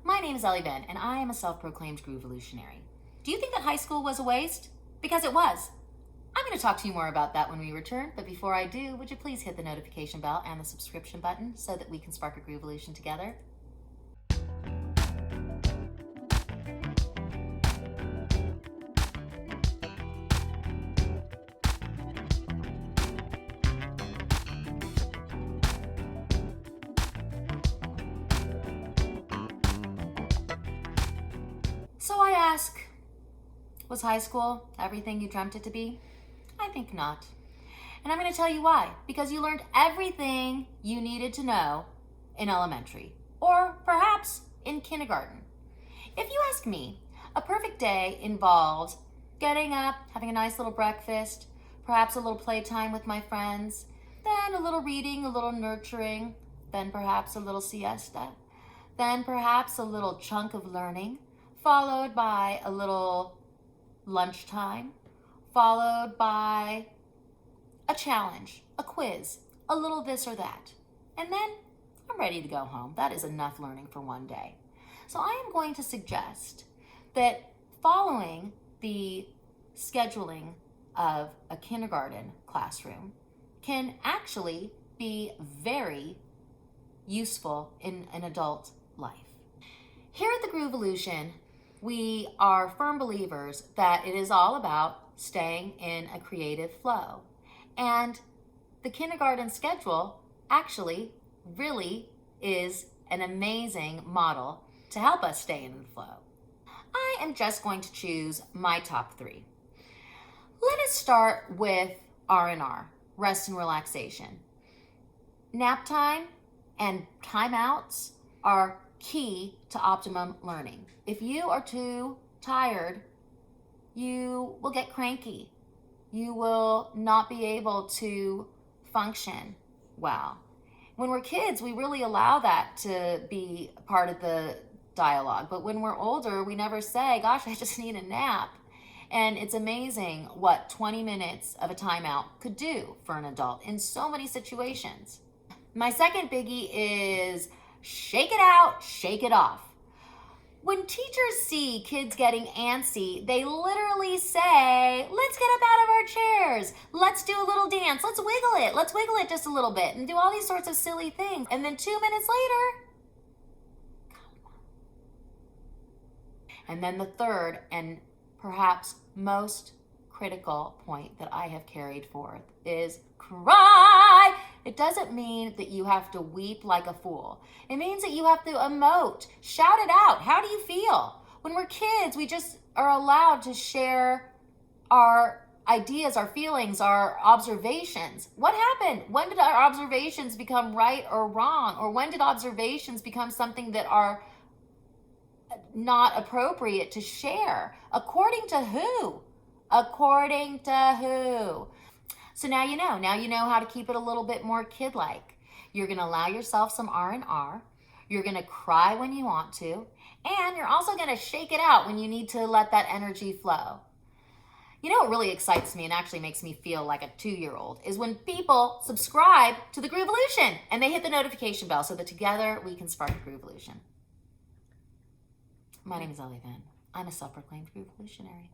My name is Ellee Ven, and I am a self-proclaimed Groovalutionary. Do you think that high school was a waste? Because it was. I'm going to talk to you more about that when we return, but before I do, would you please hit the notification bell and the subscription button so that we can spark a Groovalution together? So I ask, was high school everything you dreamt it to be? I think not. And I'm going to tell you why. Because you learned everything you needed to know in elementary, or perhaps in kindergarten. If you ask me, a perfect day involves getting up, having a nice little breakfast, perhaps a little playtime with my friends, then a little reading, a little nurturing, then perhaps a little siesta, then perhaps a little chunk of learning, followed by a little lunchtime, followed by a challenge, a quiz, a little this or that. And then I'm ready to go home. That is enough learning for one day. So I am going to suggest that following the scheduling of a kindergarten classroom can actually be very useful in an adult life. Here at the Groovalution, we are firm believers that it is all about staying in a creative flow. And the kindergarten schedule actually really is an amazing model to help us stay in the flow. I am just going to choose my top 3. Let us start with R&R, rest and relaxation. Nap time and timeouts are key to optimum learning. If you are too tired, you will get cranky. You will not be able to function well. When we're kids, we really allow that to be part of the dialogue. But when we're older, we never say, gosh, I just need a nap. And it's amazing what 20 minutes of a timeout could do for an adult in so many situations. My second biggie is shake it out, shake it off. When teachers see kids getting antsy, they literally say, let's get up out of our chairs. Let's do a little dance. Let's wiggle it. Let's wiggle it just a little bit and do all these sorts of silly things. And then 2 minutes later, and then the third and perhaps most critical point that I have carried forth is cry. It doesn't mean that you have to weep like a fool. It means that you have to emote, shout it out. How do you feel? When we're kids, we just are allowed to share our ideas, our feelings, our observations. What happened? When did our observations become right or wrong? Or when did observations become something that are not appropriate to share? According to who? According to who? So now you know how to keep it a little bit more kid-like. You're going to allow yourself some R&R. You're going to cry when you want to. And you're also going to shake it out when you need to let that energy flow. You know what really excites me and actually makes me feel like a 2-year-old is when people subscribe to the Groovalution and they hit the notification bell so that together we can spark a Groovalution. My name is Ellee Ven. I'm a self-proclaimed Groovalutionary.